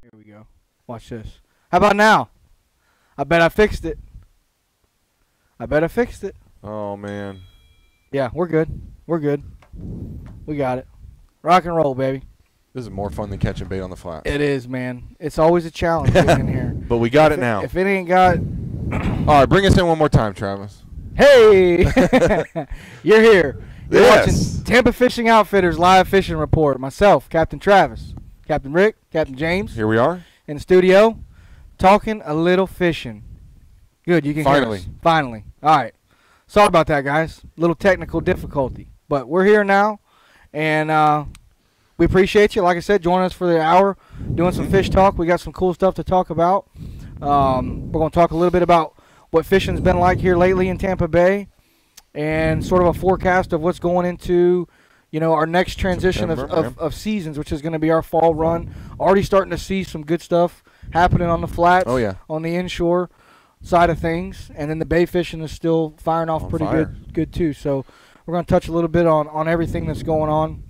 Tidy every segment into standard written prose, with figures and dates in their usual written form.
Here we go. Watch this. How about now? I bet I fixed it. I bet I fixed it. Oh, man. Yeah, we're good. We're good. We got it. Rock and roll, baby. This is more fun than catching bait on the flats. It is, man. It's always a challenge getting in here. But we got it now. If it ain't got... All right, bring us in one more time, Travis. Hey! You're here. You're Yes. watching Tampa Fishing Outfitters Live Fishing Report. Myself, Captain Travis, Captain Rick, Captain James. Here we are. In the studio, talking a little fishing. Good, you can Finally. hear us. Finally. All right. Sorry about that, guys. Little technical difficulty. But we're here now, and we appreciate you. Like I said, joining us for the hour, doing some fish talk. We got some cool stuff to talk about. We're going to talk a little bit about what fishing's been like here lately in Tampa Bay, and sort of a forecast of what's going into, you know, our next transition of seasons, which is going to be our fall run. Already starting to see some good stuff happening on the flats, on the inshore side of things, and then the bay fishing is still firing off pretty good too. So we're going to touch a little bit on everything that's going on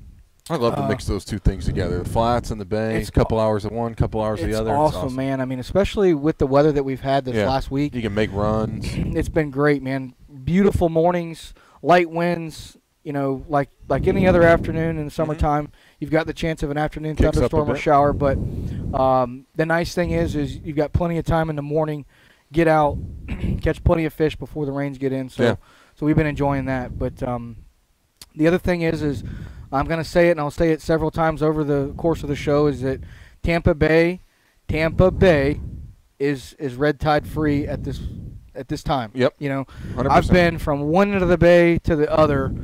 I love to mix those two things together. The flats and the bay, a couple hours of one, couple hours of the other. It's awesome, man. I mean, especially with the weather that we've had this last week. You can make runs. It's been great, man. Beautiful mornings, light winds, you know, like any other afternoon in the summertime. You've got the chance of an afternoon thunderstorm or shower, but the nice thing is you've got plenty of time in the morning. Get out, catch plenty of fish before the rains get in. So we've been enjoying that. But the other thing is I'm going to say it, and I'll say it several times over the course of the show, is that Tampa Bay is red tide free at this time. Yep. You know, 100%. I've been from one end of the bay to the other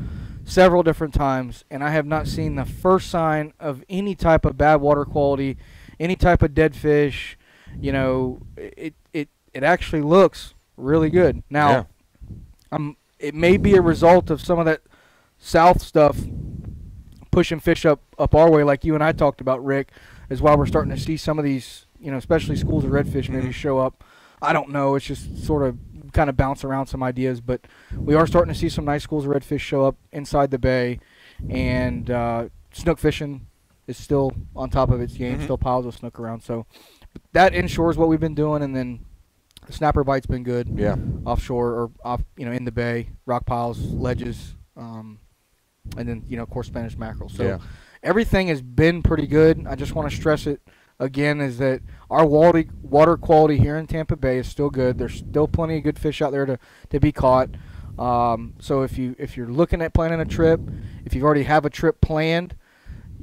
several different times, and I have not seen the first sign of any type of bad water quality, any type of dead fish. You know, it actually looks really good. Now, it may be a result of some of that south stuff pushing fish up our way, like you and I talked about, Rick, is why we're starting to see some of these, you know, especially schools of redfish maybe show up. I don't know. It's just sort of kind of bounce around some ideas, but we are starting to see some nice schools of redfish show up inside the bay, and snook fishing is still on top of its game, still piles of snook around. So that inshore is what we've been doing, and then the snapper bite's been good. Yeah, offshore or off, you know, in the bay, rock piles, ledges, and then, you know, of course, Spanish mackerel. So everything has been pretty good. I just want to stress it again, is that our water quality here in Tampa Bay is still good. There's still plenty of good fish out there to be caught. So if you're looking at planning a trip, if you already have a trip planned,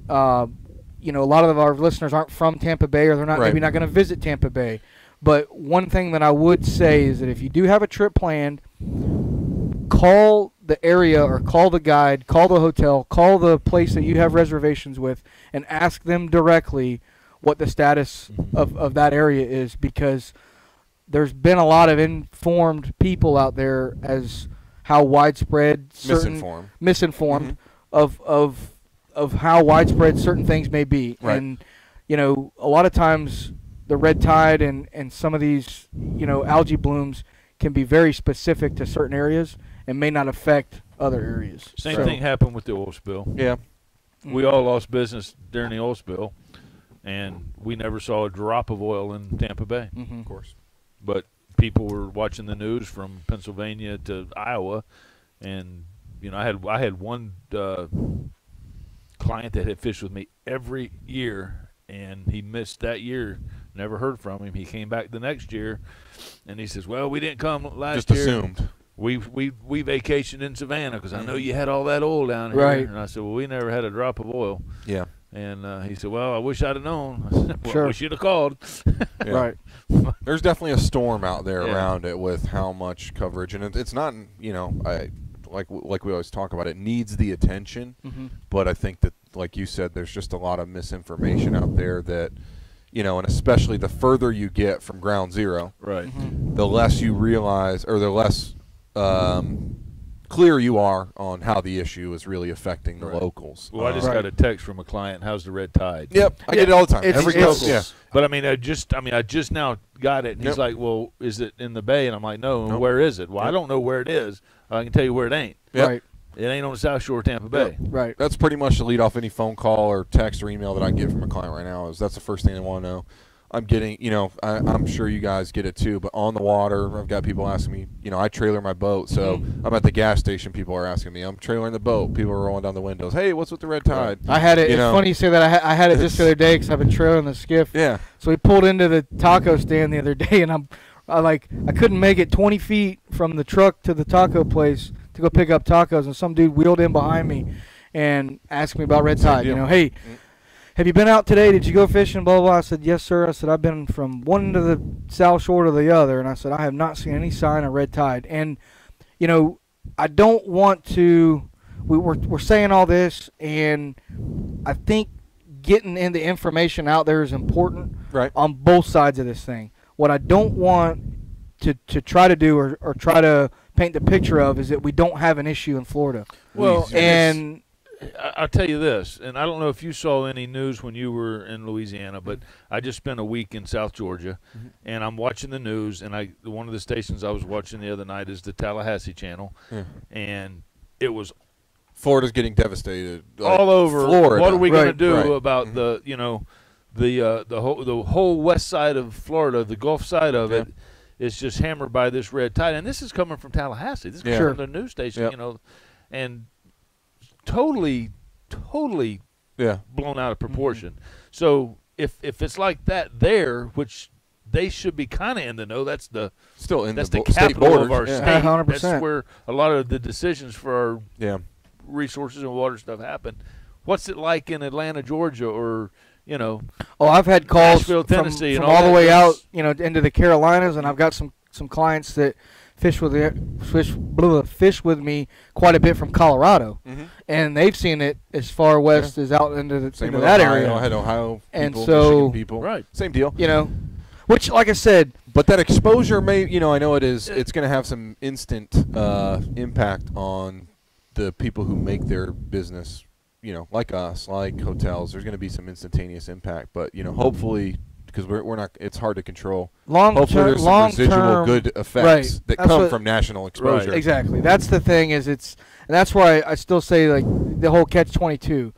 you know, a lot of our listeners aren't from Tampa Bay, or they're not maybe not going to visit Tampa Bay. But one thing that I would say is that if you do have a trip planned, call the area or call the guide, call the hotel, call the place that you have reservations with, and ask them directly what the status of that area is, because there's been a lot of informed people out there as how widespread misinformed of how widespread certain things may be. And, you know, a lot of times the red tide and some of these, you know, algae blooms can be very specific to certain areas and may not affect other areas. Same thing happened with the oil spill. Yeah. We all lost business during the oil spill, and we never saw a drop of oil in Tampa Bay. Of course. But people were watching the news from Pennsylvania to Iowa, and, you know, I had one client that had fished with me every year, and he missed that year. Never heard from him. He came back the next year, and he says, "Well, we didn't come last year. Just assumed. We vacationed in Savannah because I know you had all that oil down here." Right. And I said, "Well, we never had a drop of oil." Yeah. And he said, "Well, I wish I'd have known." I said, "Well, Sure. we should have called." Right. There's definitely a storm out there around it with how much coverage, and it's not, you know, like we always talk about, it needs the attention, but I think that, like you said, there's just a lot of misinformation out there that, you know, and especially the further you get from ground zero, the less you realize, or the less clear you are on how the issue is really affecting the locals. Well, I just got a text from a client. "How's the red tide?" Yep, I get it all the time. Every locals. Yeah. But I mean, I just now got it. And he's like, "Well, is it in the bay?" And I'm like, "No." Where is it? Well, I don't know where it is. I can tell you where it ain't. Right. It ain't on the south shore of Tampa Bay. Right. That's pretty much the lead off any phone call or text or email that I get from a client right now. Is that's the first thing they want to know. I'm getting, you know, I'm sure you guys get it too, but on the water, I've got people asking me, you know, I trailer my boat, so I'm at the gas station, people are asking me, I'm trailering the boat, people are rolling down the windows, "Hey, what's with the red tide?" I had it. You It's know, funny you say that. I had it just the other day because I've been trailing the skiff. Yeah. So we pulled into the taco stand the other day, and I couldn't make it 20 feet from the truck to the taco place to go pick up tacos, and some dude wheeled in behind me and asked me about red tide. You know, "Hey, have you been out today? Did you go fishing?" Blah, blah, blah. I said, "Yes, sir." I said, "I've been from one end of the south shore to the other." And I said, "I have not seen any sign of red tide." And, you know, I don't want to – we're saying all this, and I think getting in the information out there is important on both sides of this thing. What I don't want to try to do or try to paint the picture of is that we don't have an issue in Florida. Well, and – I'll tell you this, and I don't know if you saw any news when you were in Louisiana, but I just spent a week in South Georgia, and I'm watching the news, and one of the stations I was watching the other night is the Tallahassee channel, and it was Florida's getting devastated. All over. Florida. What are we going to do Right. about the the whole west side of Florida, the Gulf side of it, is just hammered by this red tide, and this is coming from Tallahassee. This is coming from the news station, and totally blown out of proportion. So if it's like that there, which they should be kind of in the know, that's the capital of our state. 100%. That's where a lot of the decisions for our resources and water stuff happen. What's it like in Atlanta, Georgia, or Oh, I've had calls Nashville, Tennessee, from and all the way out, things. into the Carolinas, and I've got some clients that fish with me quite a bit from Colorado, and they've seen it as far west as out into that area. I had Ohio people, and so Michigan people, right, same deal. Which, like I said, but that exposure may, I know it's going to have some instant impact on the people who make their business. Like us, like hotels, there's going to be some instantaneous impact, but hopefully, because we're not, it's hard to control. Hopefully, there's some residual good effects that come from national exposure. Right. Exactly. That's the thing. And that's why I still say like the whole catch-22.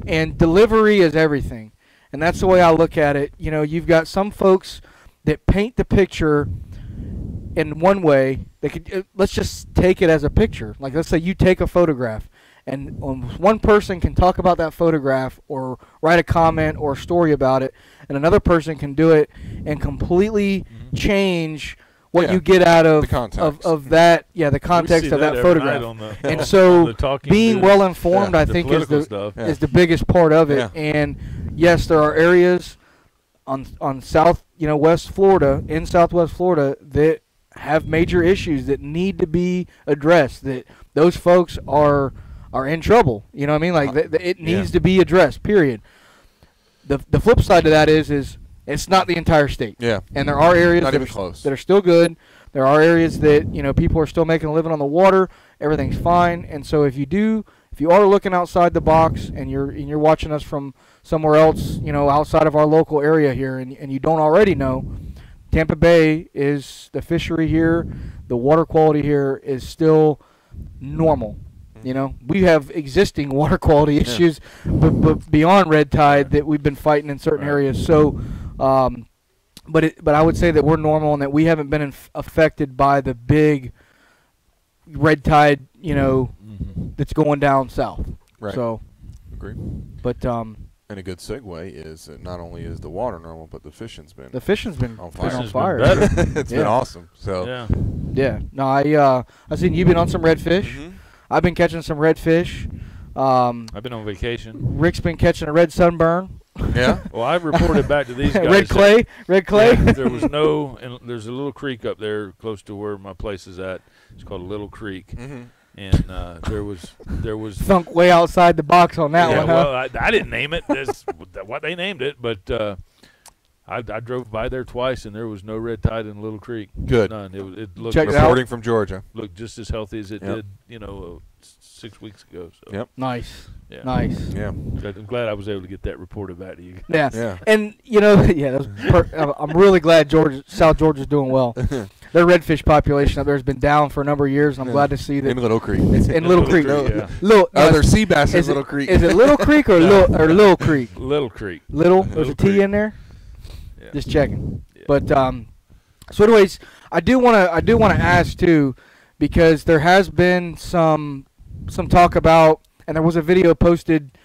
And delivery is everything, and that's the way I look at it. You've got some folks that paint the picture in one way. They could let's just take it as a picture. Like let's say you take a photograph. And one person can talk about that photograph or write a comment or a story about it, and another person can do it and completely change what you get out of the context of that. Yeah, the context of that photograph. And so being well informed, I think, is the biggest part of it. And yes, there are areas on Southwest Florida that have major issues that need to be addressed. That those folks are in trouble. You know what I mean? Like it needs to be addressed. Period. The flip side to that is it's not the entire state. Yeah. And there are areas not that even close. That are still good. There are areas that people are still making a living on the water. Everything's fine. And so if you are looking outside the box and you're watching us from somewhere else, outside of our local area here, and you don't already know, Tampa Bay is the fishery here. The water quality here is still normal. We have existing water quality issues, but beyond red tide that we've been fighting in certain areas. So, but I would say that we're normal and that we haven't been affected by the big red tide, that's going down south. Right. So, agree. But and a good segue is that not only is the water normal, but the fishing's been on fire. It's been awesome. So yeah. No, I seen you've been on some redfish. I've been catching some redfish. I've been on vacation. Rick's been catching a red sunburn. Yeah. Well, I reported back to these guys. Red clay. Yeah, there was and there's a little creek up there close to where my place is at. It's called Little Creek. And there was thunk way outside the box on that one. Huh? Well, I didn't name it. That's what they named it, but I drove by there twice, and there was no red tide in Little Creek. Good. None. It looked reporting from Georgia. Looked just as healthy as it did, 6 weeks ago. So. Yep. Nice. Yeah. Nice. Yeah. I'm glad I was able to get that reported back to you. Yeah. Yeah. And I'm really glad South Georgia's doing well. Their redfish population up there has been down for a number of years, and I'm glad to see that in Little Creek. It's in Little Creek. There's sea bass in Little Creek. Is it Little Creek or Little Creek? Little Creek. There's a T in there. Yeah. Just checking. Yeah. But so anyways, I do want to ask too, because there has been some talk about, and there was a video posted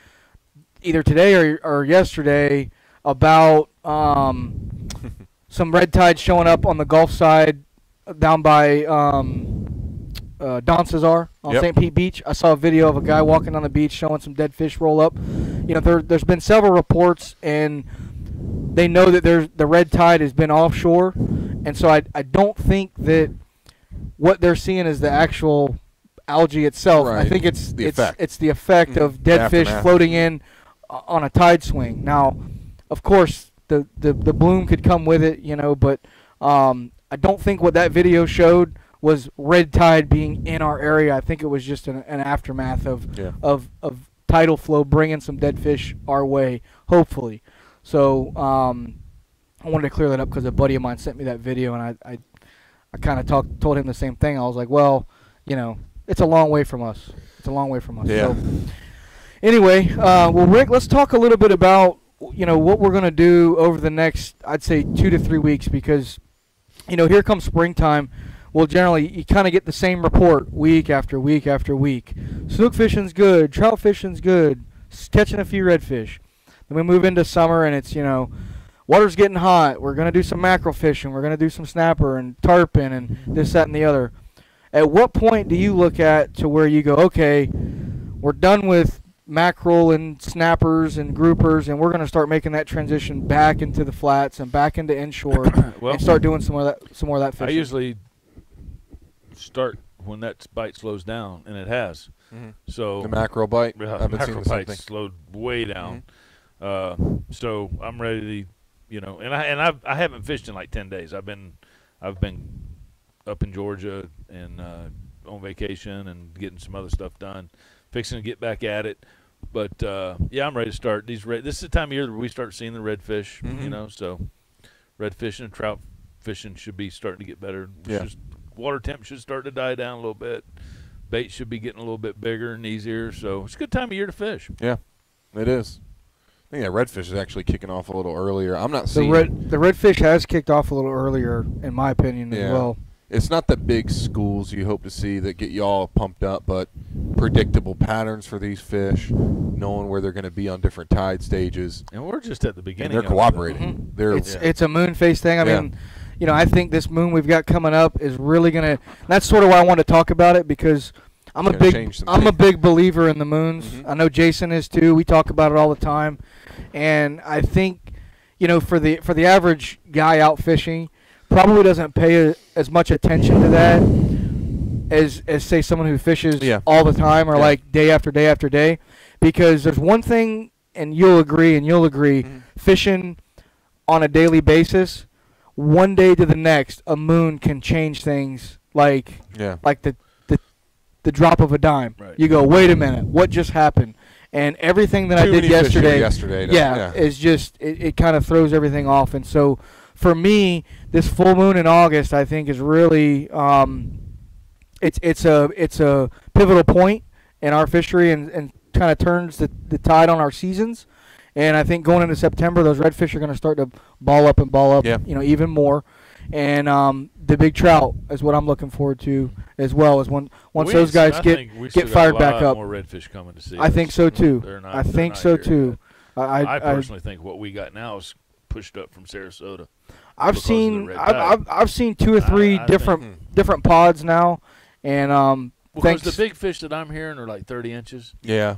either today or yesterday about some red tide showing up on the Gulf side down by Don Cesar on St. Pete Beach. I saw a video of a guy walking on the beach showing some dead fish roll up. There's been several reports, and they know that the red tide has been offshore, and so I don't think that what they're seeing is the actual algae itself. Right. I think it's the effect of dead fish floating in on a tide swing. Now, of course, the bloom could come with it, but I don't think what that video showed was red tide being in our area. I think it was just an aftermath of tidal flow bringing some dead fish our way, hopefully. So I wanted to clear that up because a buddy of mine sent me that video, and I kind of told him the same thing. I was like, well, it's a long way from us. It's a long way from us. Yeah. So, anyway, well, Rick, let's talk a little bit about what we're going to do over the next, I'd say, 2 to 3 weeks, because here comes springtime. Well, generally, you kind of get the same report week after week after week. Snook fishing's good. Trout fishing's good. Catching a few redfish. Then we move into summer, and it's, water's getting hot. We're going to do some mackerel fishing. We're going to do some snapper and tarpon and this, that, and the other. At what point do you look at to where you go, okay, we're done with mackerel and snappers and groupers, and we're going to start making that transition back into the flats and back into inshore and start doing some more of that fishing? I usually start when that bite slows down, and it has. So the mackerel bite. The mackerel bite slowed way down. So I'm ready to, and I haven't fished in like 10 days. I've been up in Georgia and on vacation and getting some other stuff done, fixing to get back at it. But yeah, I'm ready to start these. This is the time of year that we start seeing the redfish. So redfish and trout fishing should be starting to get better. Water temp should start to die down a little bit. Bait should be getting a little bit bigger and easier. So it's a good time of year to fish. Yeah, it is. I think that redfish is actually kicking off a little earlier. I'm not seeing the redfish has kicked off a little earlier, in my opinion, as well. It's not the big schools you hope to see that get you all pumped up, but predictable patterns for these fish, knowing where they're going to be on different tide stages. And we're just at the beginning. And they're cooperating. It's a moon phase thing. I mean, I think this moon we've got coming up is really going to. That's sort of why I want to talk about it, because I'm a big believer in the moons. I know Jason is too. We talk about it all the time, and I think for the average guy out fishing, probably doesn't pay as much attention to that as say someone who fishes all the time or like day after day after day, because there's one thing, and you'll agree, fishing on a daily basis, one day to the next, a moon can change things like the drop of a dime. Right. You go, wait a minute, what just happened? And everything that I did yesterday is just it kind of throws everything off. And so for me, this full moon in August, I think, is really it's a pivotal point in our fishery and kind of turns the tide on our seasons. And I think going into September, those redfish are going to start to ball up, even more. And the big trout is what I'm looking forward to as well. As once those guys get fired back up. More redfish coming to see. I think so too. I think so too. I personally think what we got now is pushed up from Sarasota. I've seen 2 or 3 different pods now, and because the big fish that I'm hearing are like 30 inches. Yeah.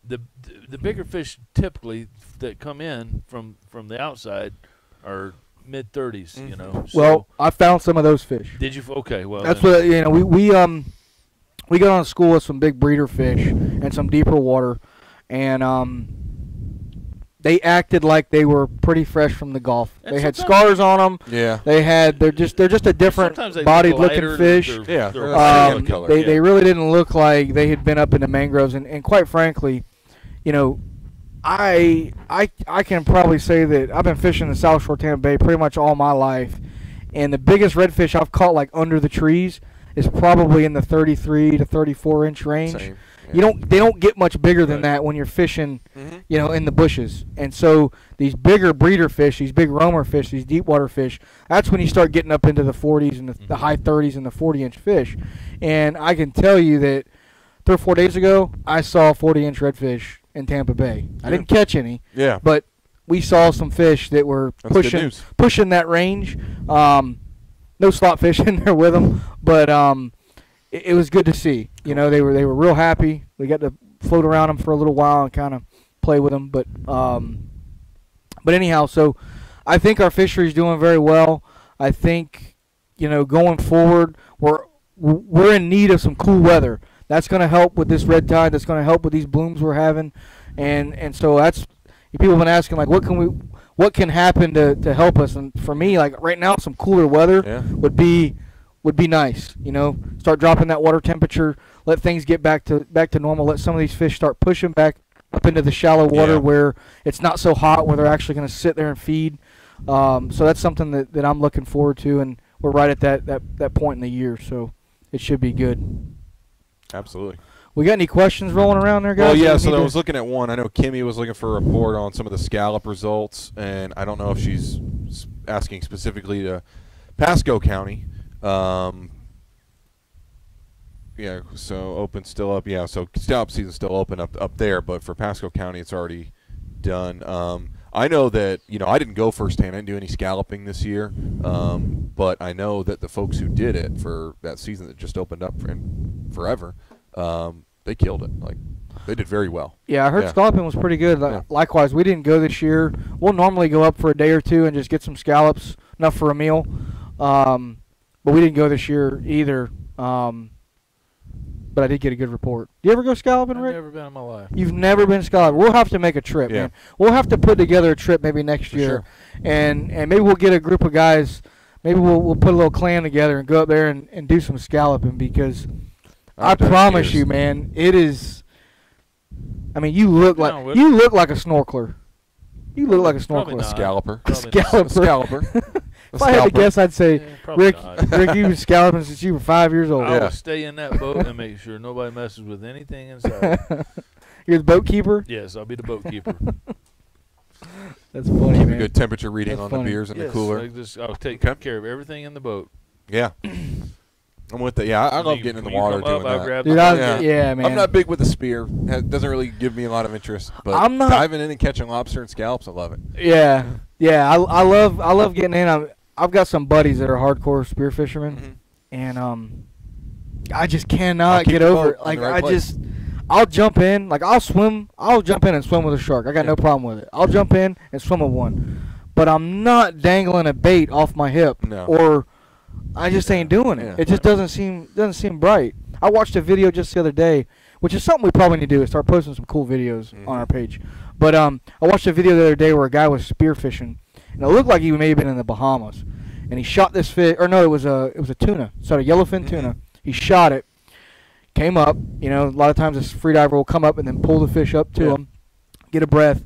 The bigger fish typically that come in from the outside are mid-30s. So well, I found some of those fish. Did you? Okay. Well, that's what we got on school with some big breeder fish and some deeper water, and they acted like they were pretty fresh from the Gulf. They had scars on them. Yeah. They're just a different bodied looking fish. They really didn't look like they had been up in the mangroves, and quite frankly, I can probably say that I've been fishing the South Shore Tampa Bay pretty much all my life, and the biggest redfish I've caught like under the trees is probably in the 33 to 34 inch range. Same. Yeah. They don't get much bigger than that when you're fishing, in the bushes. And so these bigger breeder fish, these big roamer fish, these deep water fish, that's when you start getting up into the 40s and the high 30s and the 40-inch fish. And I can tell you that 3 or 4 days ago, I saw 40-inch redfish in Tampa Bay. I didn't catch any, but we saw some fish that were pushing that range. No slot fish in there with them, but it was good to see. They were real happy. We got to float around them for a little while and kind of play with them. But anyhow, so I think our fishery is doing very well. I think going forward, we're in need of some cool weather. That's going to help with this red tide. That's going to help with these blooms we're having, and so that's people have been asking like, what can happen to help us? And for me, like right now, some cooler weather would be nice. Start dropping that water temperature, let things get back to normal. Let some of these fish start pushing back up into the shallow water where it's not so hot, where they're actually going to sit there and feed. So that's something that I'm looking forward to, and we're right at that point in the year, so it should be good. Absolutely. We got any questions rolling around there, guys? Well, yeah, so I was looking at one. I know Kimmy was looking for a report on some of the scallop results, and I don't know if she's asking specifically to Pasco County. Yeah, so open still up. Yeah, so scallop season's still open up there, but for Pasco County, it's already done. I know that, I didn't go firsthand. I didn't do any scalloping this year, but I know that the folks who did it for that season that just opened up forever, they killed it. Like, they did very well. Yeah, I heard scalloping was pretty good. Yeah. Likewise, we didn't go this year. We'll normally go up for a day or two and just get some scallops, enough for a meal. But we didn't go this year either. But I did get a good report. You ever go scalloping, Rick? I've never been in my life. You've never been scalloping. We'll have to make a trip, man. We'll have to put together a trip maybe next year. Sure. And maybe we'll get a group of guys. Maybe we'll put a little clan together and go up there and do some scalloping, because I promise you, man, it is. I mean, you look like a snorkeler. You look like a snorkeler. A scalloper. A scalloper. If I had to guess, I'd say, Rick, you've been scalloping since you were 5 years old. I would stay in that boat and make sure nobody messes with anything inside. You're the boat keeper? Yes, I'll be the boat keeper. That's funny, Keep man. a good temperature reading on funny. the beers in the cooler. I'll take care of everything in the boat. Yeah. I'm with that. Yeah, I love getting in the water doing that. Dude, yeah, man. I'm not big with the spear. It doesn't really give me a lot of interest. But I'm not diving in and catching lobster and scallops, I love it. Yeah, yeah. I love getting in. I've got some buddies that are hardcore spear fishermen, and I just cannot get over it. Like I'll jump in. Like I'll swim. I'll jump in and swim with a shark. I got no problem with it. I'll jump in and swim with one, but I'm not dangling a bait off my hip or. I just ain't doing it. It just doesn't seem bright. I watched a video just the other day, which is something we probably need to do, is start posting some cool videos on our page. But I watched a video the other day where a guy was spear fishing, and it looked like he may have been in the Bahamas, and he shot this fish. Or no, it was a tuna. So a yellowfin tuna. He shot it, came up. A lot of times this freediver will come up and then pull the fish up to him, get a breath,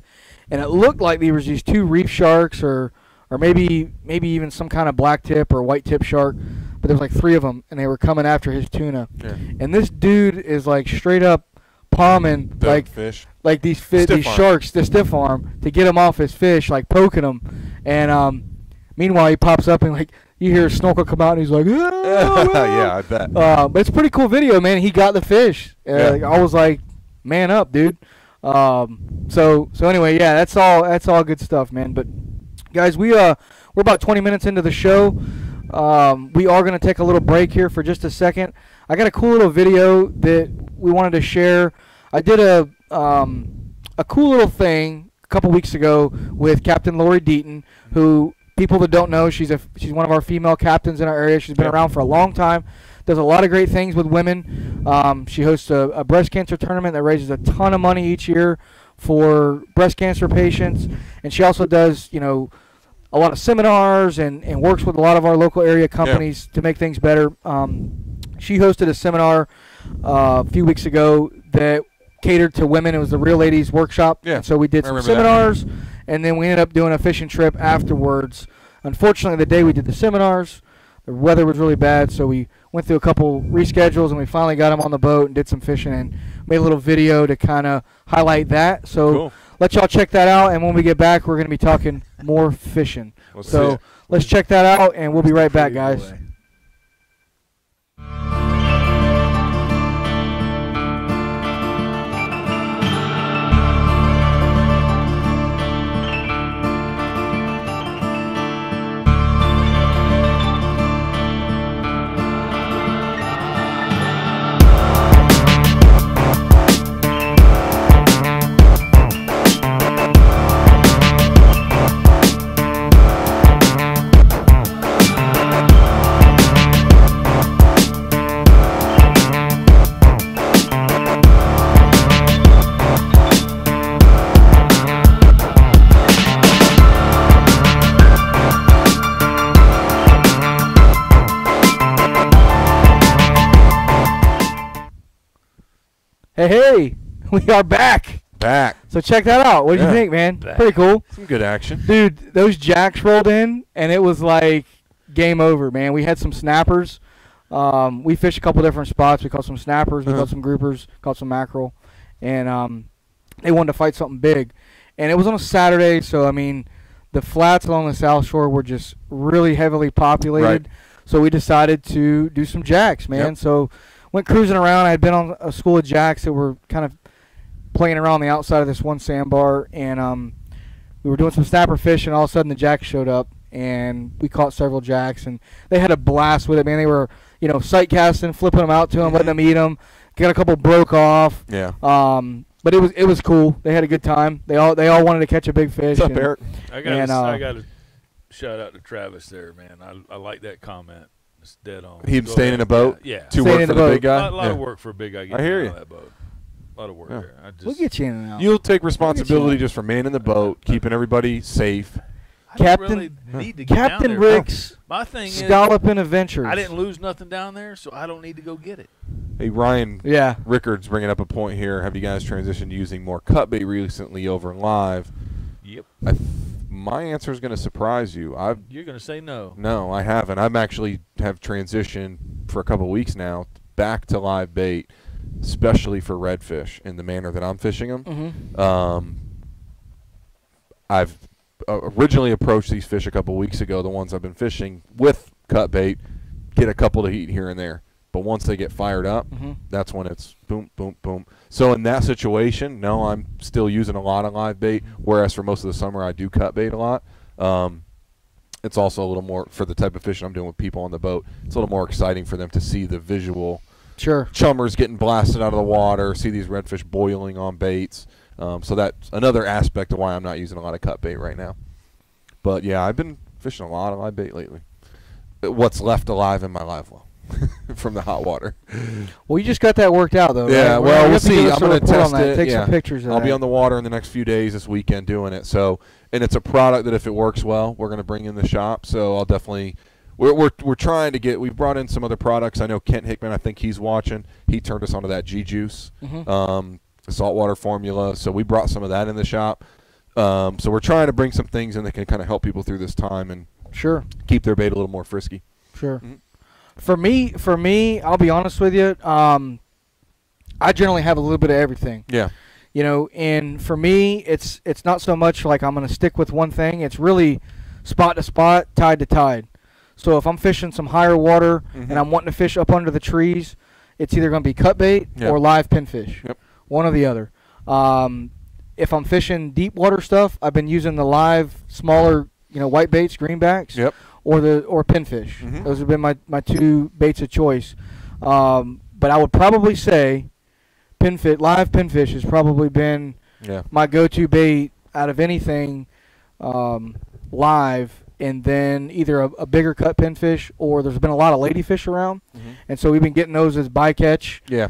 and it looked like there was these two reef sharks or maybe even some kind of black tip or white tip shark, but there was like three of them, and they were coming after his tuna. Yeah. And this dude is like straight up palming fish, like these sharks, the stiff arm, to get him off his fish, like poking him. And meanwhile, he pops up and like you hear a snorkel come out, and he's like, yeah, I bet. But it's a pretty cool video, man. He got the fish. I was like, man up, dude. So anyway, yeah, that's all good stuff, man. But guys, we're about 20 minutes into the show. We are going to take a little break here for just a second. I got a cool little video that we wanted to share. I did a cool little thing a couple weeks ago with Captain Lori Deaton, who people that don't know, she's one of our female captains in our area. She's been around for a long time. Does a lot of great things with women. She hosts a breast cancer tournament that raises a ton of money each year for breast cancer patients, and she also does a lot of seminars and works with a lot of our local area companies to make things better. She hosted a seminar a few weeks ago that catered to women. It was the Real Ladies Workshop. Yeah. And so we did some seminars, and then we ended up doing a fishing trip afterwards. Unfortunately, the day we did the seminars, the weather was really bad, so we went through a couple reschedules, and we finally got them on the boat and did some fishing and made a little video to kind of highlight that. So let y'all check that out, and when we get back, we're going to be talking more fishing. So let's check that out, and we'll be right back, guys. Hey, we are back. So check that out. What do you think, man? Pretty cool. Some good action. Dude, those jacks rolled in, and it was like game over, man. We had some snappers. We fished a couple different spots. We caught some snappers, we caught some groupers, caught some mackerel, and they wanted to fight something big. And it was on a Saturday, so I mean, the flats along the South Shore were just really heavily populated. Right. So we decided to do some jacks, man. Yep. So went cruising around. I had been on a school of jacks that were kind of playing around the outside of this one sandbar, and we were doing some snapper fish, and all of a sudden the jacks showed up, and we caught several jacks, and they had a blast with it, man. They were, sight casting, flipping them out to them, letting them eat them. Got a couple broke off. Yeah. But it was cool. They had a good time. They all wanted to catch a big fish. What's up, Eric? I got to shout out to Travis there, man. I like that comment. It's dead on. Him staying in a boat? Yeah. To work for the big guy? A lot of work for a big guy. I hear you. That boat. A lot of work there. We'll get you in and out. You'll take responsibility just for manning the boat, keeping everybody safe. Captain Rick's my thing Scalloping Adventures. I didn't lose nothing down there, so I don't need to go get it. Hey, Ryan. Yeah. Rickard's bringing up a point here. Have you guys transitioned to using more cut bait recently over live? Yep. My answer is going to surprise you. You're going to say no. No, I haven't. I'm actually have transitioned for a couple of weeks now back to live bait, especially for redfish in the manner that I'm fishing them. I've originally approached these fish a couple weeks ago, the ones I've been fishing with cut bait, get a couple to eat here and there. But once they get fired up, that's when it's boom, boom, boom. So in that situation, no, I'm still using a lot of live bait, whereas for most of the summer I do cut bait a lot. It's also a little more, for the type of fishing I'm doing with people on the boat, it's a little more exciting for them to see the visual chummers getting blasted out of the water, see these redfish boiling on baits. So that's another aspect of why I'm not using a lot of cut bait right now. But, yeah, I've been fishing a lot of live bait lately. What's left alive in my live well from the hot water. Well, you just got that worked out, though, yeah, right? well, we'll see. I'm going to test it. it. Take some pictures of I'll that. be on the water in the next few days this weekend doing it. So, and it's a product that if it works well, we're going to bring in the shop. So I'll definitely we're trying to get. We've brought in some other products. I know Kent Hickman. I think he's watching. He turned us onto that G juice, saltwater formula. So we brought some of that in the shop. So we're trying to bring some things in that can kind of help people through this time and keep their bait a little more frisky. Sure. For me, I'll be honest with you. I generally have a little bit of everything. Yeah. And for me, it's not so much like I'm going to stick with one thing. It's really spot to spot, tide to tide. So if I'm fishing some higher water and I'm wanting to fish up under the trees, it's either going to be cut bait or live pinfish. Yep. One or the other. If I'm fishing deep water stuff, I've been using the live, smaller, white baits, greenbacks. Yep. Or pinfish. Those have been my two baits of choice. But I would probably say live pinfish has probably been my go-to bait out of anything live, and then either a bigger cut pinfish or there's been a lot of ladyfish around, and so we've been getting those as bycatch. Yeah.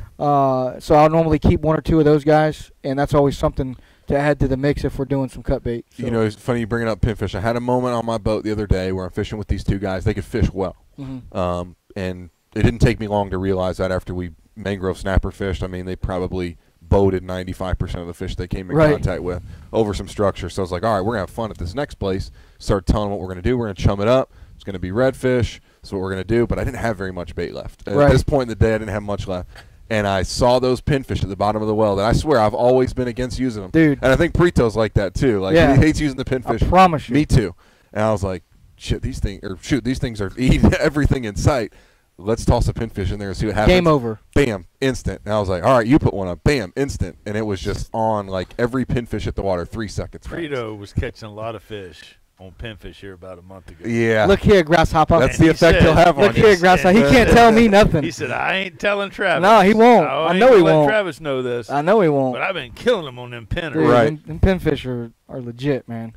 So I'll normally keep one or two of those guys, and that's always something to add to the mix if we're doing some cut bait. So. It's funny you bringing up pinfish. I had a moment on my boat the other day where I'm fishing with these two guys. They could fish well. And it didn't take me long to realize that after we mangrove snapper fished. I mean, they probably boated 95% of the fish they came in contact with over some structure. So I was like, all right, we're going to have fun at this next place. Started telling them what we're going to do. We're going to chum it up. It's going to be redfish. That's what we're going to do. But I didn't have very much bait left. At this point in the day, I didn't have much left. And I saw those pinfish at the bottom of the well that I swear I've always been against using them. Dude. And I think Prieto's like that too. Like he hates using the pinfish. I promise you. Me too. And I was like, these things are eating everything in sight. Let's toss a pinfish in there and see what happens. Game over. Bam, instant. And I was like, all right, you put one up. Bam, instant. And it was just on like every pinfish at the water, 3 seconds. Prieto was catching a lot of fish on pinfish here about a month ago. Yeah. Look here, Grasshopper. That's the effect he'll have on you. Look here, Grasshopper. He can't tell me nothing. He said, I ain't telling Travis. No, he won't. I know he won't. Let Travis know this. I know he won't. But I've been killing him on them pinners. Dude, right. Them pinfish are legit, man.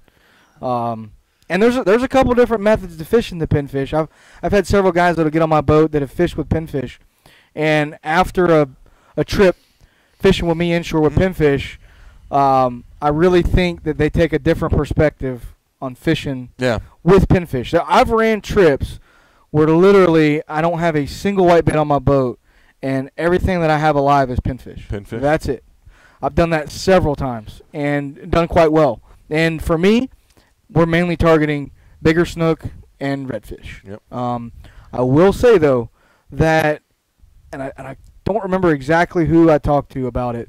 And there's a couple different methods to fishing the pinfish. I've had several guys that'll get on my boat that have fished with pinfish, and after a trip fishing with me inshore with pinfish, I really think that they take a different perspective on fishing with pinfish. So I've ran trips where literally I don't have a single white bait on my boat, and everything that I have alive is pinfish. Pinfish. That's it. I've done that several times and done quite well. And for me, we're mainly targeting bigger snook and redfish. Yep. I will say, though, that, and I don't remember exactly who I talked to about it,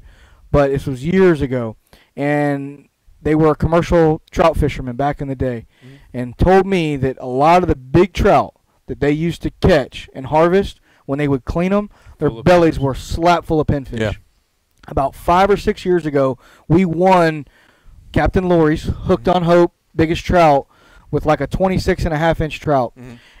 but this was years ago, and they were a commercial trout fisherman back in the day, and told me that a lot of the big trout that they used to catch and harvest, when they would clean them, their bellies were slap full of pinfish. Yeah. About 5 or 6 years ago, we won Captain Lori's Hooked on Hope biggest trout with like a 26.5-inch trout.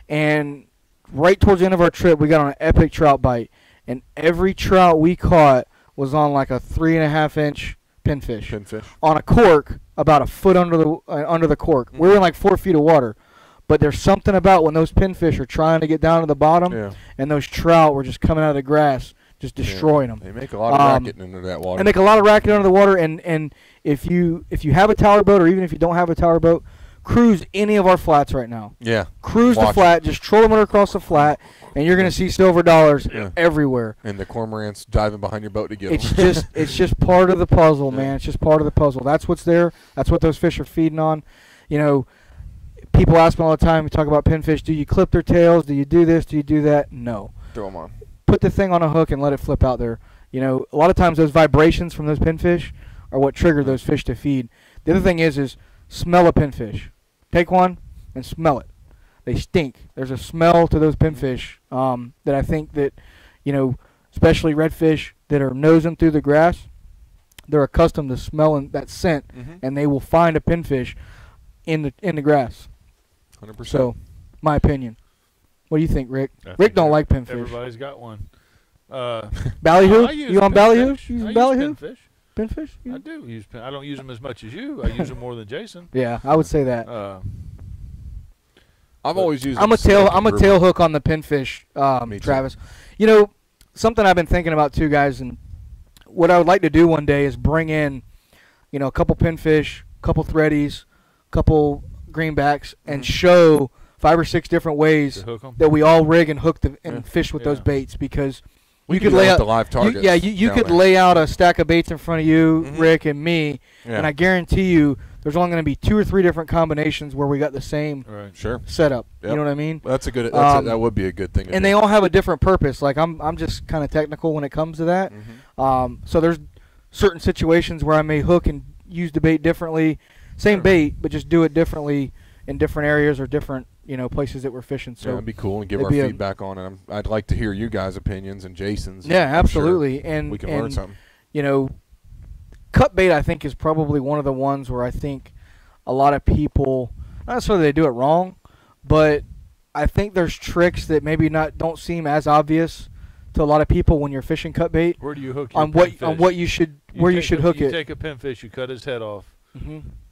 And right towards the end of our trip, we got on an epic trout bite. And every trout we caught was on like a 3.5-inch pinfish. On a cork about a foot under the cork. We were in like 4 feet of water. But there's something about when those pinfish are trying to get down to the bottom, and those trout were just coming out of the grass, just destroying them. They make a lot of racket under that water. They make a lot of racket under the water, and if you have a tower boat, or even if you don't have a tower boat, cruise any of our flats right now. Yeah. Cruise the flat, just troll them across the flat, and you're going to see silver dollars everywhere. And the cormorants diving behind your boat to get them. It's just part of the puzzle, man. It's just part of the puzzle. That's what's there. That's what those fish are feeding on. You know, people ask me all the time, we talk about pinfish, do you clip their tails? Do you do this? Do you do that? No. Throw them on. Put the thing on a hook and let it flip out there. You know, a lot of times those vibrations from those pinfish are what trigger those fish to feed. The other thing is smell a pinfish. Take one and smell it. They stink. There's a smell to those pinfish that I think that, you know, especially redfish that are nosing through the grass, they're accustomed to smelling that scent, and they will find a pinfish in the grass. 100%. So, my opinion. What do you think, Rick? Rick don't like pinfish. Everybody's got one. Ballyhoo? You on ballyhoo? You use ballyhoo? Pinfish. Pinfish? I do use. I don't use them as much as you. I use them more than Jason. Yeah, I would say that. I've always used. I'm a tail hook on the pinfish, Travis. You know, something I've been thinking about too, guys, and what I would like to do one day is bring in, you know, a couple pinfish, a couple threadies, a couple greenbacks, and show 5 or 6 different ways that we all rig and hook and fish with those baits, because you could lay out the live targets. You could lay out a stack of baits in front of you, Rick, and me, and I guarantee you there's only going to be 2 or 3 different combinations where we got the same setup. Yep. You know what I mean? Well, that would be a good thing. And they all have a different purpose. Like I'm just kind of technical when it comes to that. So there's certain situations where I may hook and use the bait differently, same bait, but just do it differently in different areas or different, you know, places that we're fishing. So it'd be cool and give our feedback on it. I'd like to hear you guys' opinions and Jason's. Yeah, absolutely. And we can learn something. You know, cut bait I think is probably one of the ones where I think a lot of people, not necessarily they do it wrong, but I think there's tricks that maybe don't seem as obvious to a lot of people when you're fishing cut bait. Where do you hook your pinfish? On what you should hook it. You take a pinfish, you cut his head off.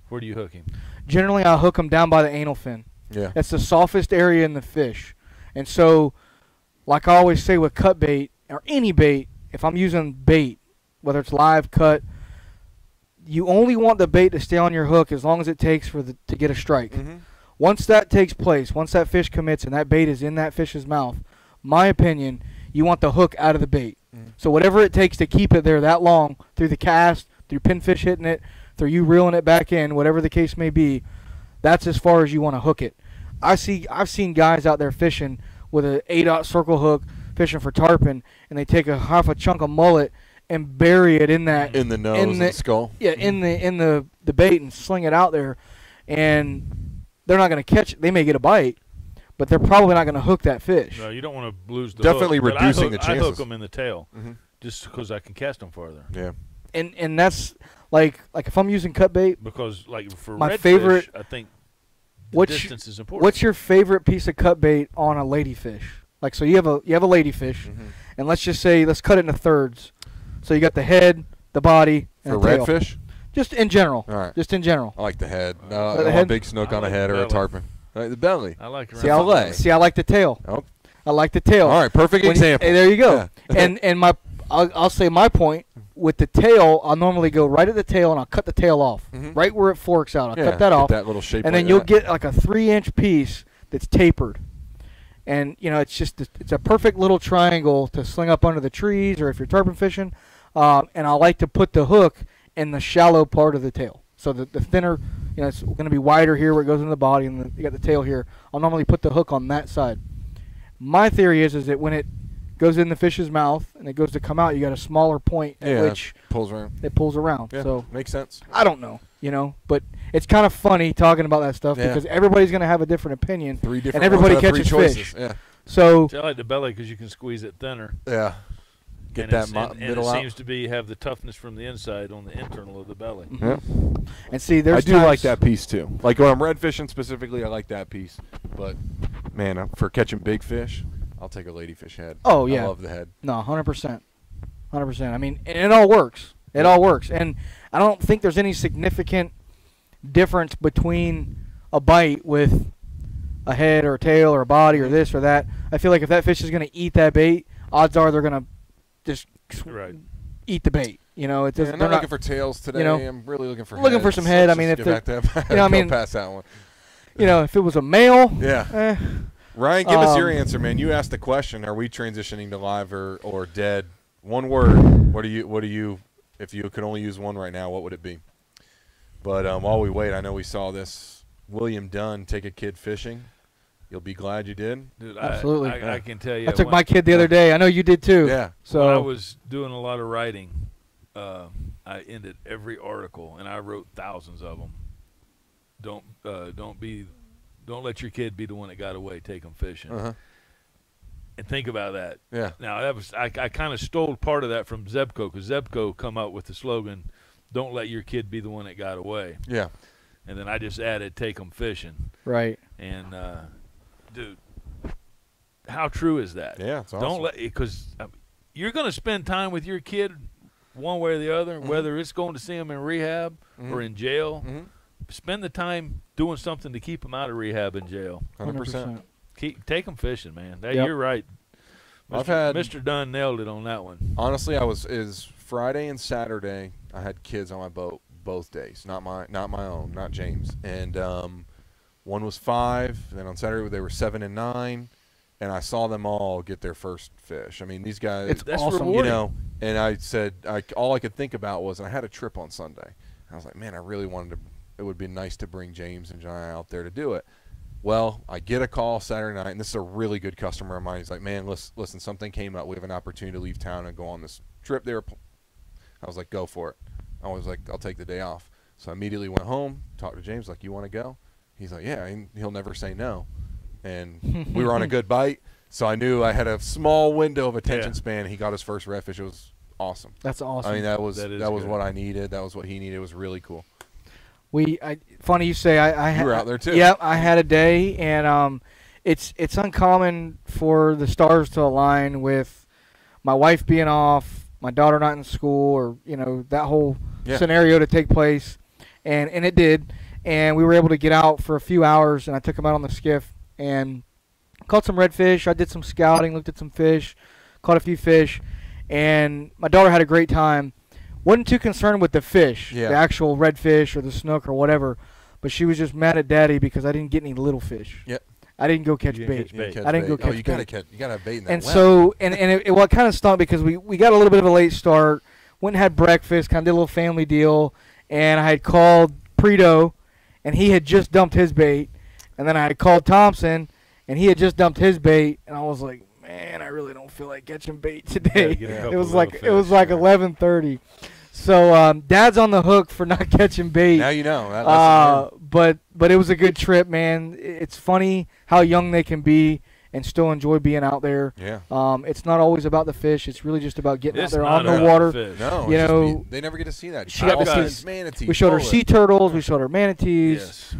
Where do you hook him? Generally, I hook him down by the anal fin. Yeah. That's the softest area in the fish. And so, like I always say with cut bait, or any bait, if I'm using bait, whether it's live, cut, you only want the bait to stay on your hook as long as it takes to get a strike. Once that takes place, once that fish commits and that bait is in that fish's mouth, my opinion, you want the hook out of the bait. So whatever it takes to keep it there that long, through the cast, through pinfish hitting it, through you reeling it back in, whatever the case may be, that's as far as you want to hook it. I've seen guys out there fishing with an 8/0 circle hook, fishing for tarpon, and they take half a chunk of mullet and bury it in the nose and the skull. Yeah, in the bait and sling it out there, and they're not going to catch it. They may get a bite, but they're probably not going to hook that fish. No, you don't want to lose the definitely hook, reducing the chances. I hook them in the tail, just because I can cast them farther. Yeah, and that's like if I'm using cut bait, because like for my redfish, favorite, I think distance is important. What's your favorite piece of cut bait on a ladyfish? Like, so you have a ladyfish, and let's just say let's cut it into thirds. So you got the head, the body, and for the tail. redfish. Just in general. All right. Just in general. I like the head. No, I want a big snook on a head or a tarpon. I like the belly. I like See, I like the tail. Oh. I like the tail. All right, perfect example. There you go. Yeah. and I'll say my point with the tail. I'll normally go right at the tail and I'll cut the tail off, right where it forks out. I'll cut that off. That little shape. And then you'll get like a 3-inch piece that's tapered. And you know, it's a perfect little triangle to sling up under the trees, or if you're tarpon fishing. And I like to put the hook in the shallow part of the tail. So the thinner, you know, it's going to be wider here where it goes into the body, and you got the tail here. I'll normally put the hook on that side. My theory is that when goes in the fish's mouth, and it goes to come out, you got a smaller point at which pulls around. It pulls around. Yeah, so makes sense. I don't know, but it's kind of funny talking about that stuff because everybody's going to have a different opinion. Three different and everybody ones, catches fish. Yeah. So I like the belly because you can squeeze it thinner. Yeah. Get that middle out. It seems to have the toughness from the inside on the internal of the belly. Yeah. And see, there's I do like that piece too. Like when I'm red fishing specifically, I like that piece. But man, for catching big fish, I'll take a ladyfish head. Oh yeah, I love the head. No, 100%, 100%. I mean, and it all works. It all works, and I don't think there's any significant difference between a bite with a head or a tail or a body or this or that. I feel like if that fish is going to eat that bait, odds are they're going to just eat the bait. You know, it I'm not looking for tails today. I'm really looking for looking for some head. I mean, if past that one. If it was a male, Ryan, give us your answer, man. You asked the question: are we transitioning to live or dead? One word. What do you? If you could only use one right now, what would it be? But while we wait, I know we saw this William Dunn take a kid fishing. You'll be glad you did. Dude, absolutely. I can tell you. I took my kid the other day. I know you did too. Yeah. So when I was doing a lot of writing, I ended every article, and I wrote thousands of them. Don't let your kid be the one that got away. Take him fishing. And think about that. Yeah. Now I kind of stole part of that from Zebco because Zebco come up with the slogan, "Don't let your kid be the one that got away." Yeah. And then I just added, "Take them fishing." Right. And dude, how true is that? Yeah, it's awesome. Don't let because you're going to spend time with your kid one way or the other, whether it's going to see him in rehab or in jail. Spend the time doing something to keep him out of rehab and jail. 100%. Take them fishing, man. You're right. Mr. Dunn nailed it on that one. Honestly, is Friday and Saturday. I had kids on my boat both days, not my own, not James. And one was 5. Then on Saturday they were 7 and 9, and I saw them all get their first fish. I mean, these guys, that's awesome. And I said, all I could think about was, and I had a trip on Sunday. I was like, man, I really wanted to. It would be nice to bring James and John out there to do it. Well, I get a call Saturday night, and this is a really good customer of mine. He's like, man, listen, something came up. We have an opportunity to leave town and go on this trip there. I was like, go for it. I was like, I'll take the day off. So I immediately went home, talked to James, like, you want to go? He's like, yeah, and he'll never say no. And we were on a good bite, so I knew I had a small window of attention span. He got his first redfish. It was awesome. That's awesome. I mean, that was what I needed. That was what he needed. It was really cool. Funny you say you were out there too. Yep, I had a day, and it's uncommon for the stars to align with my wife being off, my daughter not in school, or that whole scenario to take place, and it did, and we were able to get out for a few hours, and I took him out on the skiff and caught some redfish. I did some scouting, looked at some fish, caught a few fish, and my daughter had a great time. Wasn't too concerned with the fish, the actual redfish or the snook or whatever, but she was just mad at Daddy because I didn't get any little fish. Yep. I didn't go catch bait. I didn't go catch bait. You gotta have bait in that. And so, it kind of stunk because we got a little bit of a late start. Went and had breakfast, kind of did a little family deal, and I had called Prieto, and he had just dumped his bait, and then I had called Thompson, and he had just dumped his bait, and I was like, man, I really don't feel like catching bait today. It was like 11:30. So Dad's on the hook for not catching bait. Now you know. But it was a good trip, man. It's funny how young they can be and still enjoy being out there. Yeah. It's not always about the fish. It's really just about getting out there on the water. No, they never get to see that. She got to see manatees. We showed her sea turtles. We showed her manatees. Yes.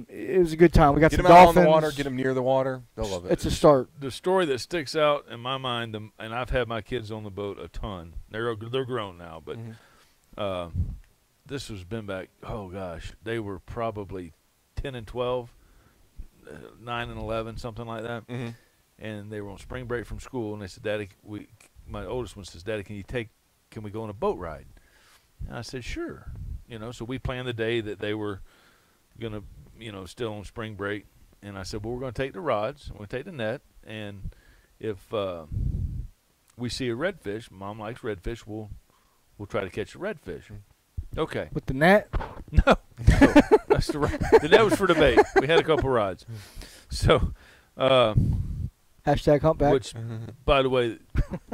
It was a good time. We got some dolphins. Get them out on the water. Get them near the water. They'll love it. It's a start. The story that sticks out in my mind, and I've had my kids on the boat a ton. They're grown now, but this has been back. Oh gosh, they were probably 10 and 12. 9 and 11, something like that, and they were on spring break from school, and they said, "Daddy, my oldest one says, Daddy, can we go on a boat ride?" And I said, "Sure." So we planned the day that they were gonna, still on spring break, and I said, "Well, we're gonna take the rods, we're gonna take the net, and if we see a redfish, Mom likes redfish, we'll try to catch a redfish." Okay. With the net? No. That's the net was for the bait. We had a couple rods. So Hashtag humpback. Which, by the way,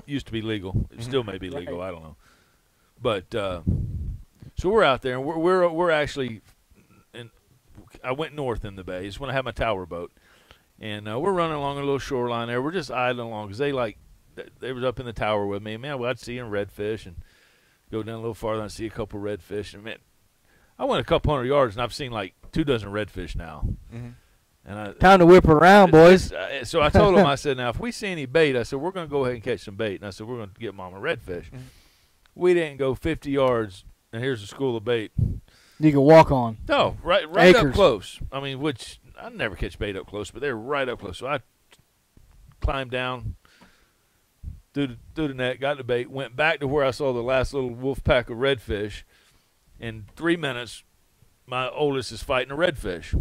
used to be legal. It still may be legal. I don't know. But so we're out there, and we're actually. I went north in the bay. It's when I had my tower boat, and we're running along a little shoreline there. We're just idling along because they was up in the tower with me. Man, well, I'd see them redfish and go down a little farther and see a couple redfish. And man, I went a couple hundred yards and I've seen like 24 redfish now. And time to whip around, boys. So I told them, I said, now if we see any bait, I said we're going to go ahead and catch some bait. And I said we're going to get Mama redfish. We didn't go 50 yards, and here's a school of bait. You can walk on. No, right Acres. up close. I mean, which I never catch bait up close, but they're right up close. So I climbed down through the net, got the bait, went back to where I saw the last little wolf pack of redfish. In 3 minutes, my oldest is fighting a redfish.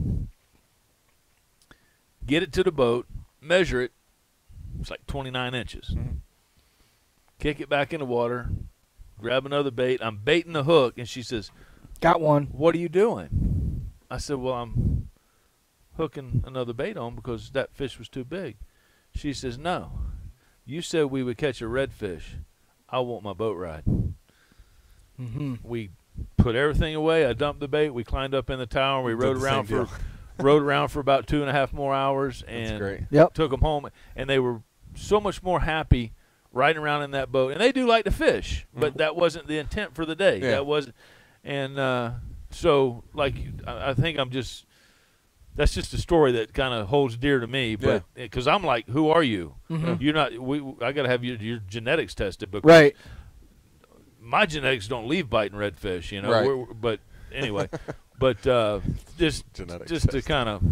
Get it to the boat, measure it. It's like 29 inches. Kick it back in the water, grab another bait. I'm baiting the hook, and she says, got one. What are you doing? I said, well, I'm hooking another bait on because that fish was too big. She says, no. You said we would catch a redfish. I want my boat ride. We put everything away. I dumped the bait. We climbed up in the tower. We rode around for about 2.5 more hours and took them home. And they were so much more happy riding around in that boat. And they do like to fish, but that wasn't the intent for the day. That wasn't. And so, like, I think that's just a story that kind of holds dear to me. But because I'm like, who are you? You're not. I got to have your genetics tested. Because my genetics don't leave biting redfish, you know. But anyway, just to kind of.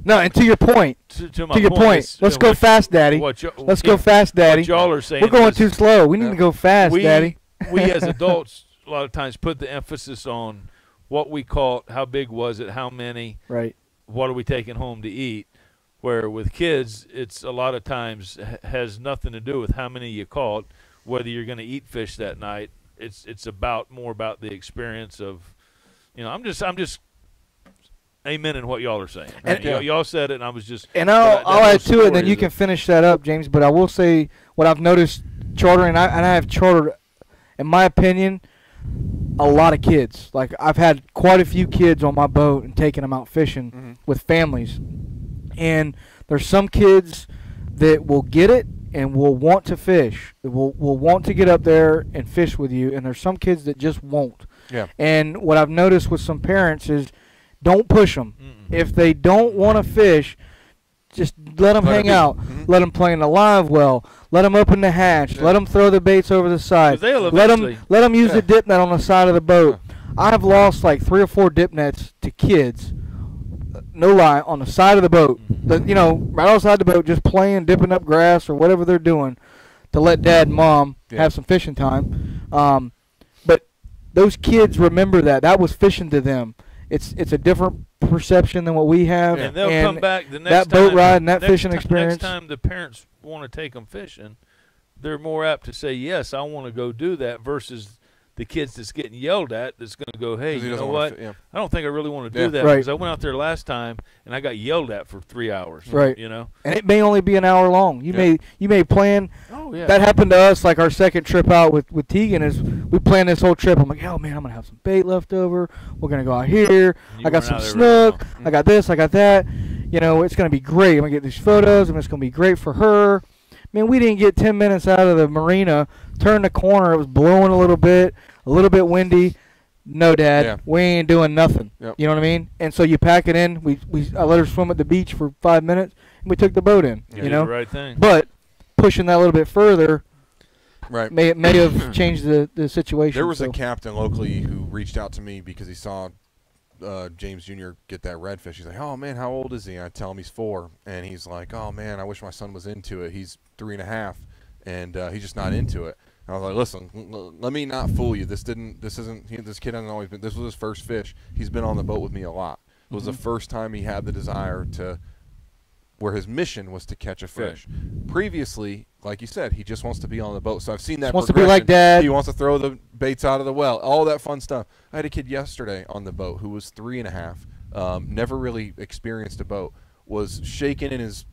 No, and to your point. To your point. Let's go fast, Daddy. Let's go fast, Daddy. What y'all are saying. We're going too slow. We need to go fast, Daddy. We as adults a lot of times put the emphasis on what we caught, how big was it, how many, what are we taking home to eat, where with kids it's a lot of times has nothing to do with how many you caught, whether you're going to eat fish that night. It's more about the experience of, you know, I'm just amening what y'all are saying. Right? And y'all said it, and I was just. And I'll add to it, and then you can finish that up, James. But I will say what I've noticed chartering, and I have chartered, in my opinion, a lot of kids. Like, I've had quite a few kids on my boat and taking them out fishing with families. And there's some kids that will get it and will want to fish. Will want to get up there and fish with you. And there's some kids that just won't. And what I've noticed with some parents is don't push them. If they don't want to fish, just let them hang out. Let them play in the live well. Let them open the hatch. Let them throw the baits over the side. Let them use the dip net on the side of the boat. I've lost like 3 or 4 dip nets to kids, no lie, on the side of the boat. You know, right outside the boat, just playing, dipping up grass or whatever they're doing to let Dad and Mom have some fishing time. But those kids remember that. That was fishing to them. It's a different perception than what we have. And they'll come back the next that time. Boat ride and that fishing experience. Next time the parents want to take them fishing, they're more apt to say, yes, I want to go do that, versus the kids that's getting yelled at that's going to go, hey, you know what? I don't think I really want to do that because I went out there last time and I got yelled at for 3 hours. You know? And it may only be an hour long. You may plan. That happened to us, like our second trip out with Tegan. Is we planned this whole trip. I'm like, oh man, I'm gonna have some bait left over. We're gonna go out here. I got some snook. I got this. I got that. You know, it's gonna be great. I'm gonna get these photos, and it's gonna be great for her. Man, we didn't get 10 minutes out of the marina. Turned the corner. It was blowing a little bit windy. No, Dad, we ain't doing nothing. You know what I mean? And so you pack it in. I let her swim at the beach for 5 minutes, and we took the boat in. You know, the right thing. But pushing that a little bit further, may have changed the situation. There was a captain locally who reached out to me because he saw James Jr. get that redfish. He's like, oh man, how old is he? And I tell him he's 4, and he's like, oh man, I wish my son was into it. He's 3.5, and he's just not into it. And I was like, listen, let me not fool you. This kid hasn't always been. This was his first fish. He's been on the boat with me a lot. It was the first time he had the desire to, where his mission was to catch a fish. Previously, like you said, he just wants to be on the boat. So I've seen that. Wants to be like Dad. He wants to throw the baits out of the well. All that fun stuff. I had a kid yesterday on the boat who was 3.5. Never really experienced a boat. Was shaking in his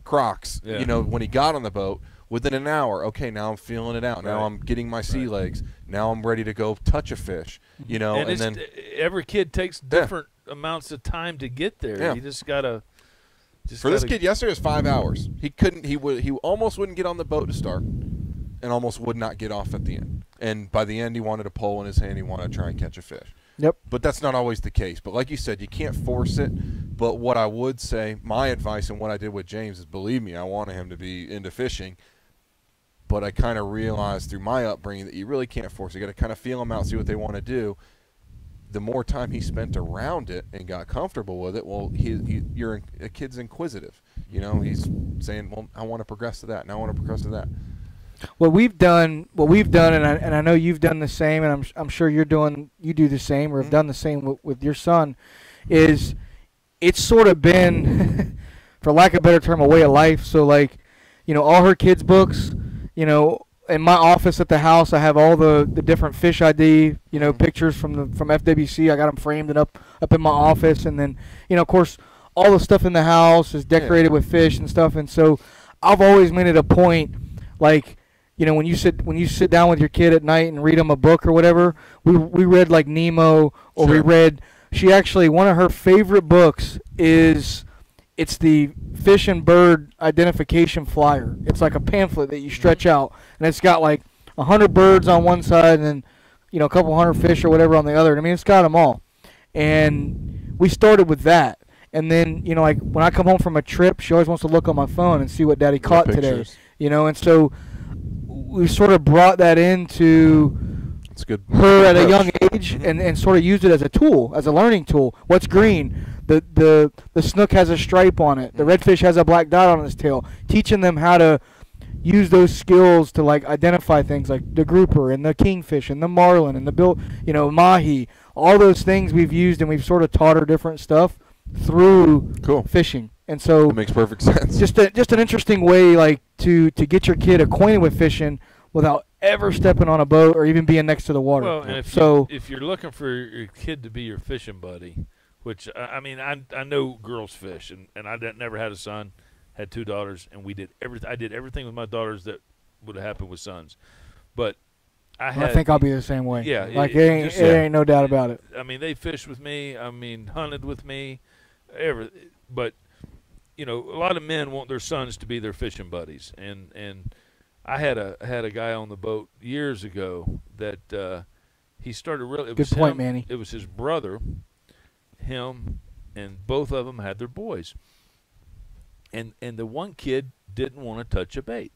Crocs, when he got on the boat. Within an hour, okay, now I'm feeling it out. Now I'm getting my sea legs. Now I'm ready to go touch a fish. And then every kid takes different amounts of time to get there. Yeah. You just gotta. For this kid yesterday, it was 5 hours. He couldn't. He almost wouldn't get on the boat to start, and almost would not get off at the end. And by the end, he wanted a pole in his hand. He wanted to try and catch a fish. Yep. But that's not always the case. But like you said, you can't force it. But what I would say, my advice and what I did with James is, believe me, I wanted him to be into fishing. But I kind of realized through my upbringing that you really can't force it. You got to kind of feel them out, see what they want to do. The more time he spent around it and got comfortable with it, well, a kid's inquisitive. He's saying, well, I want to progress to that, and I want to progress to that. What we've done, and I know you've done the same, and I'm sure you do the same, or have done the same with your son, is it's sort of been, for lack of a better term, a way of life. So like, all her kids' books. In my office at the house, I have all the different fish ID, pictures from FWC. I got them framed and up in my office, and then, of course, all the stuff in the house is decorated with fish and stuff. And so, I've always made it a point, like, when you sit down with your kid at night and read them a book or whatever, we read like Nemo, or we read. She actually, one of her favorite books is. It's the fish and bird identification flyer. It's like a pamphlet that you stretch out, and it's got like 100 birds on one side and then, a couple 100 fish or whatever on the other. I mean, it's got them all. And we started with that. And then, like when I come home from a trip, she always wants to look on my phone and see what Daddy caught today. And so we sort of brought that into her at a young age, and sort of used it as a tool, as a learning tool. What's green? The snook has a stripe on it. The redfish has a black dot on its tail. Teaching them how to use those skills to like identify things like the grouper and the kingfish and the marlin and the mahi. All those things we've used, and we've sort of taught her different stuff through fishing. And so it makes perfect sense. Just an interesting way, like to get your kid acquainted with fishing without ever stepping on a boat or even being next to the water. Well, and if you're looking for your kid to be your fishing buddy. Which, I mean, I know girls fish, and I never had a son, had 2 daughters, and I did everything with my daughters that would have happened with sons. But I think I'll be the same way. Yeah. Like, it ain't no doubt about it. I mean, they fished with me. I mean, hunted with me. But, a lot of men want their sons to be their fishing buddies. And I had a guy on the boat years ago that he started really – Good point, Manny. It was his brother – him and both of them had their boys, and the one kid didn't want to touch a bait,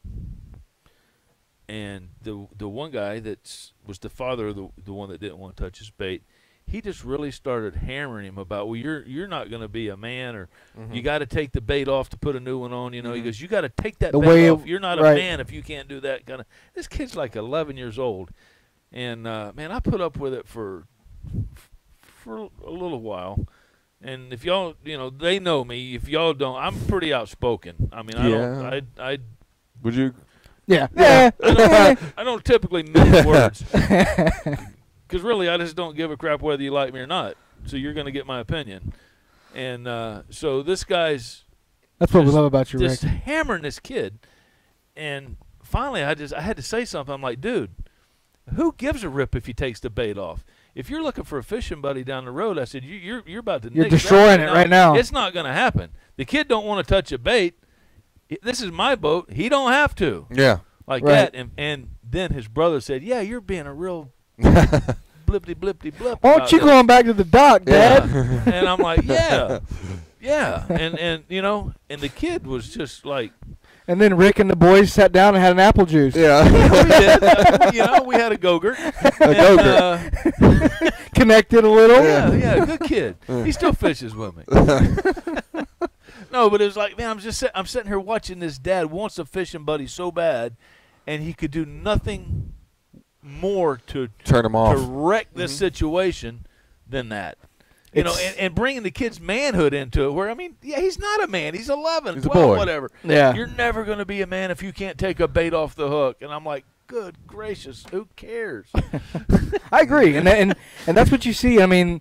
and the one guy that was the father of the one that didn't want to touch his bait, he just really started hammering him about, well, you're not going to be a man, or you got to take the bait off to put a new one on. He goes, you got to take that bait off. You're not a man if you can't do that kind of. This kid's like 11 years old, and man, I put up with it for a little while. And if y'all, they know me. If y'all don't, I'm pretty outspoken. I mean, I would you? Yeah. I don't typically mince words. Because really, I just don't give a crap whether you like me or not. So you're going to get my opinion. And so this guy's. That's what we love about you, Rick. Just hammering this kid. And finally, I had to say something. I'm like, dude, who gives a rip if he takes the bait off? If you're looking for a fishing buddy down the road, I said, you're about to. You're destroying it right now. It's not going to happen. The kid don't want to touch a bait. This is my boat. He don't have to. Yeah. Like that. And then his brother said, yeah, you're being a real blippity blippity blip. Why don't you going back to the dock, Dad? And I'm like, yeah. And and the kid was just like. And then Rick and the boys sat down and had an apple juice. Yeah, we did. We had a Go-Gurt. Connected a little. Yeah, good kid. He still fishes with me. No, but it was like, man, I'm sitting here watching this dad wants a fishing buddy so bad, and he could do nothing more to turn him off, to wreck this situation than that. And bringing the kid's manhood into it, where, I mean, yeah, he's not a man. He's 11, he's 12, a boy. Whatever. Yeah. You're never going to be a man if you can't take a bait off the hook. And I'm like, good gracious, who cares? I agree. And that's what you see. I mean,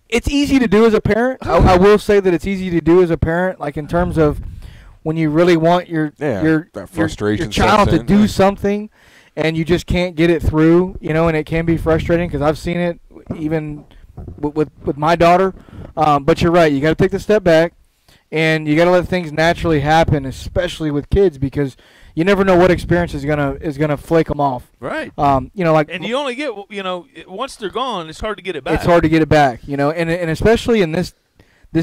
it's easy to do as a parent. I will say that it's easy to do as a parent, like in terms of when you really want your frustration child to in. do something, and you just can't get it through, and it can be frustrating because I've seen it even with my daughter. But you're right. You got to take the step back, and you got to let things naturally happen, especially with kids, because you never know what experience is gonna flake them off. Right. And you only get once they're gone, it's hard to get it back. It's hard to get it back. And especially in this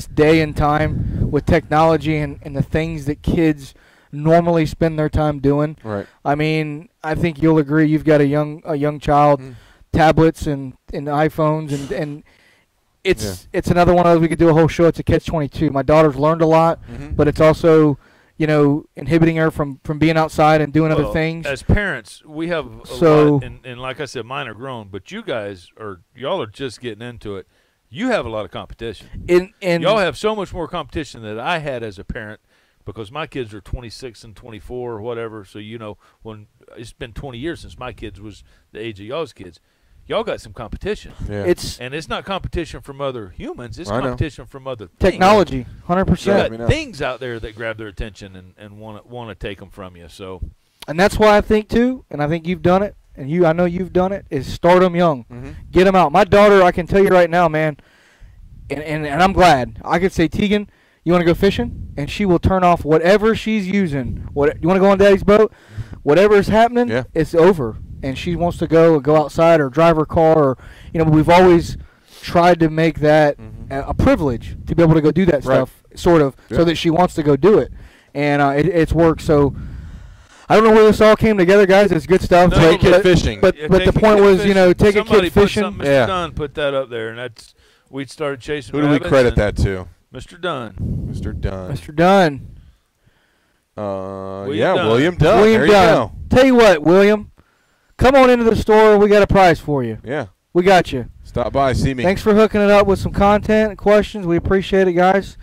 day and time with technology and the things that kids normally spend their time doing. Right. I mean, I think you'll agree. You've got a young child, tablets and iPhones, and it's another one of those we could do a whole show. It's a catch-22. My daughter's learned a lot, but it's also inhibiting her from being outside and doing other things. As parents, we have a lot, and like I said, mine are grown, but y'all are just getting into it. You have a lot of competition. And y'all have so much more competition than I had as a parent, because my kids are 26 and 24 or whatever. So, when it's been 20 years since my kids was the age of y'all's kids. Y'all got some competition. Yeah. It's not competition from other humans. It's competition from other technology, 100%. You got things out there that grab their attention and want to take them from you. So, and that's why I think too, and I think you've done it, and I know you've done it, is start them young, get them out. My daughter, I can tell you right now, man, and I'm glad. I could say, Tegan, you want to go fishing, and she will turn off whatever she's using. You want to go on Daddy's boat? Whatever is happening, it's over. And she wants to go outside or drive her car, or we've always tried to make that a privilege to be able to go do that stuff, sort of, so that she wants to go do it, and it's worked. So I don't know where this all came together, guys. It's good stuff. Take kid fishing, but the point was, take a kid fishing. Mr. Dunn put that up there, and we started chasing. Who do we credit that to? Mr. Dunn. Mr. Dunn. William Dunn. William Dunn. Tell you what, William. Come on into the store. We got a prize for you. Yeah. We got you. Stop by. See me. Thanks for hooking it up with some content and questions. We appreciate it, guys.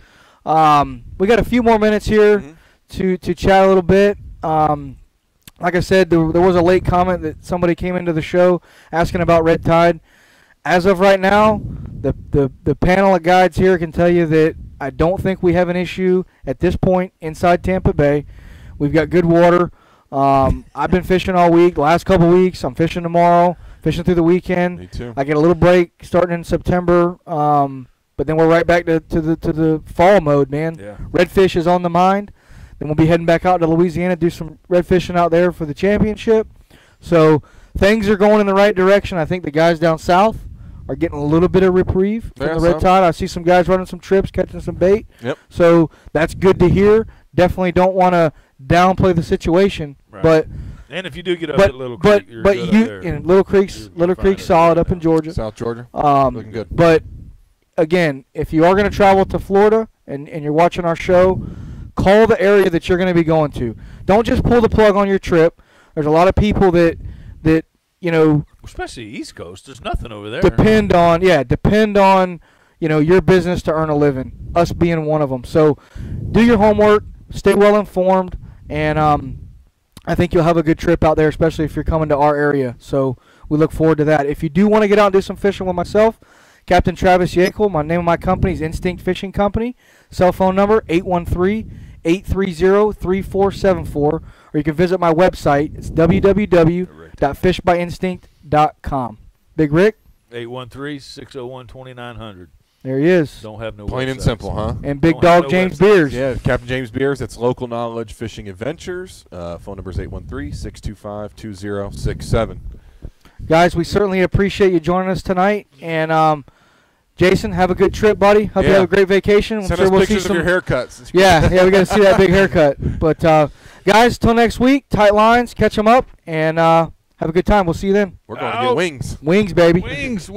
We got a few more minutes here to chat a little bit. Like I said, there was a late comment that somebody came into the show asking about red tide. As of right now, the panel of guides here can tell you that I don't think we have an issue at this point inside Tampa Bay. We've got good water. I've been fishing all week. The last couple weeks, I'm fishing tomorrow, fishing through the weekend. Me too. I get a little break starting in September, but then we're right back to the fall mode, man. Yeah. Redfish is on the mind. Then we'll be heading back out to Louisiana, do some red fishing out there for the championship. So things are going in the right direction. I think the guys down south are getting a little bit of reprieve from the red tide. I see some guys running some trips, catching some bait. Yep. So that's good to hear. Definitely don't want to downplay the situation, but and if you do get up at Little Creek, you're good up there. Little Creek's solid up in Georgia, South Georgia, looking good. But again, if you are going to travel to Florida and you're watching our show, call the area that you're going to be going to. Don't just pull the plug on your trip. There's a lot of people that especially East Coast. There's nothing over there. Depend on your business to earn a living. Us being one of them. So do your homework. Stay well informed, and I think you'll have a good trip out there, especially if you're coming to our area. So we look forward to that. If you do want to get out and do some fishing with myself, Captain Travis Yaeckel, my name of my company is Instinct Fishing Company. Cell phone number 813-830-3474, or you can visit my website. It's www.fishbyinstinct.com. Big Rick? 813-601-2900. There he is. Don't have no plain websites. and simple, huh? And Big Dog James Beers. Yeah, Captain James Beers. That's Local Knowledge Fishing Adventures. Phone number is 813-625-2067. Guys, we certainly appreciate you joining us tonight. And Jason, have a good trip, buddy. Hope you have a great vacation. Send us pictures of your haircuts. Yeah, we got to see that big haircut. But guys, till next week, tight lines, catch them up, and have a good time. We'll see you then. We're going to get wings. Wings, baby. Wings.